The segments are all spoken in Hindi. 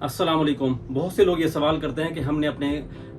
अस्सलाम वालेकुम। बहुत से लोग ये सवाल करते हैं कि हमने अपने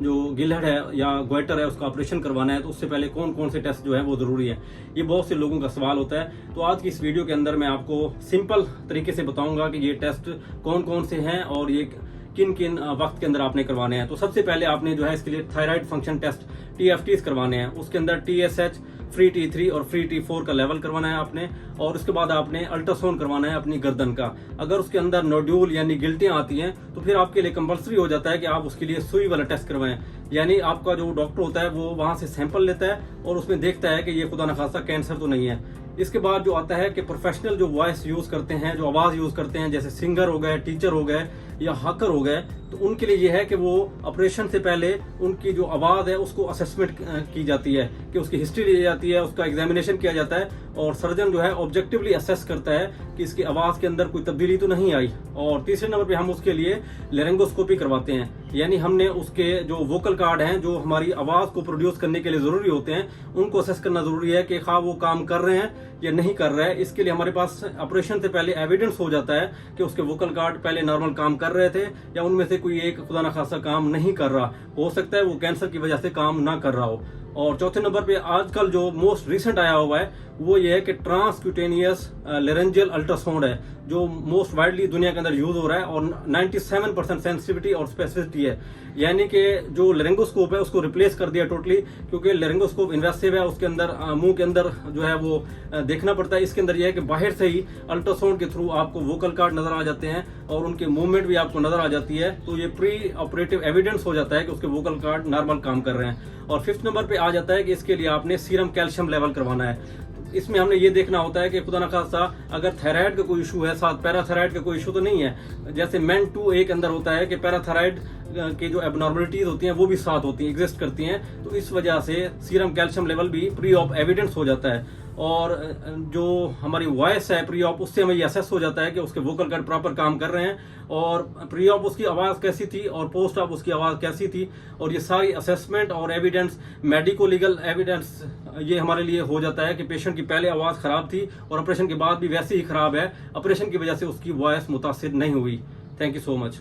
जो गिलहड़ है या गोइटर है उसका ऑपरेशन करवाना है तो उससे पहले कौन कौन से टेस्ट जो है वो ज़रूरी है। ये बहुत से लोगों का सवाल होता है। तो आज की इस वीडियो के अंदर मैं आपको सिंपल तरीके से बताऊंगा कि ये टेस्ट कौन कौन से हैं और ये किन किन वक्त के अंदर आपने करवाने हैं। तो सबसे पहले आपने जो है इसके लिए थायराइड फंक्शन टेस्ट TFTs करवाने हैं। उसके अंदर TSH, फ्री T3 और फ्री T4 का लेवल करवाना है आपने, और उसके बाद आपने अल्ट्रासाउंड करवाना है अपनी गर्दन का। अगर उसके अंदर नोड्यूल यानी गिल्टियां आती हैं तो फिर आपके लिए कंपलसरी हो जाता है कि आप उसके लिए सुई वाला टेस्ट करवाएं। यानी आपका जो डॉक्टर होता है वो वहां से सैंपल लेता है और उसमें देखता है कि ये खुदा न खासा कैंसर तो नहीं है। इसके बाद जो आता है कि प्रोफेशनल जो वॉइस यूज करते हैं, जो आवाज यूज करते हैं, जैसे सिंगर हो गए, टीचर हो गए या हाकर हो गए, तो उनके लिए यह है कि वो ऑपरेशन से पहले उनकी जो आवाज है उसको असेसमेंट की जाती है, कि उसकी हिस्ट्री ली जाती है, उसका एग्जामिनेशन किया जाता है और सर्जन जो है ऑब्जेक्टिवली असेस करता है कि इसकी आवाज के अंदर कोई तब्दीली तो नहीं आई। और तीसरे नंबर पे हम उसके लिए लेरिंगोस्कोपी करवाते हैं, यानी हमने उसके जो वोकल कार्ड हैं जो हमारी आवाज को प्रोड्यूस करने के लिए जरूरी होते हैं उनको असेस करना जरूरी है कि खा वो काम कर रहे हैं या नहीं कर रहा है। इसके लिए हमारे पास ऑपरेशन से पहले एविडेंस हो जाता है कि उसके वोकल कार्ड पहले नॉर्मल काम कर रहे थे या उनमें से कोई एक खुदा न खासा काम नहीं कर रहा, हो सकता है वो कैंसर की वजह से काम ना कर रहा हो। और चौथे नंबर पे आजकल जो मोस्ट रिसेंट आया हुआ है वो ये है कि ट्रांसक्यूटेनियस लेरेंजियल अल्ट्रासाउंड है, जो मोस्ट वाइडली दुनिया के अंदर यूज हो रहा है और 97% सेंसिटिविटी और स्पेसिफिसिटी है। यानी कि जो लेरिंगोस्कोप है उसको रिप्लेस कर दिया टोटली, क्योंकि लेरिंगोस्कोप इन्वेसिव है, उसके अंदर मुंह के अंदर जो है वो देखना पड़ता है। इसके अंदर यह है कि बाहर से ही अल्ट्रासाउंड के थ्रू आपको वोकल कार्ड नजर आ जाते हैं और उनके मूवमेंट भी आपको नजर आ जाती है, तो ये प्री ऑपरेटिव एविडेंस हो जाता है कि उसके वोकल कार्ड नॉर्मल काम कर रहे हैं। और फिफ्थ नंबर पे आ जाता है कि इसके लिए आपने सीरम कैल्शियम लेवल करवाना है। इसमें हमने ये देखना होता है कि खुदा न खासा अगर थायराइड का कोई इशू है, साथ पैराथायराइड का कोई इशू तो नहीं है। जैसे MEN 2A के अंदर होता है कि पैराथायराइड के जो एबनॉर्मलिटीज होती हैं वो भी साथ होती हैं, एग्जिस्ट करती हैं, तो इस वजह से सीरम कैल्शियम लेवल भी प्री ऑप एविडेंस हो जाता है। और जो हमारी वॉइस है प्री ऑप, उससे हमें ये असेस हो जाता है कि उसके वोकल कार्ड प्रॉपर काम कर रहे हैं और प्री ऑप उसकी आवाज़ कैसी थी और पोस्ट ऑप उसकी आवाज़ कैसी थी। और ये सारी असेसमेंट और एविडेंस, मेडिको लीगल एविडेंस, ये हमारे लिए हो जाता है कि पेशेंट की पहले आवाज़ ख़राब थी और ऑपरेशन के बाद भी वैसे ही ख़राब है, ऑपरेशन की वजह से उसकी वॉइस मुतासिर नहीं हुई। Thank you so much.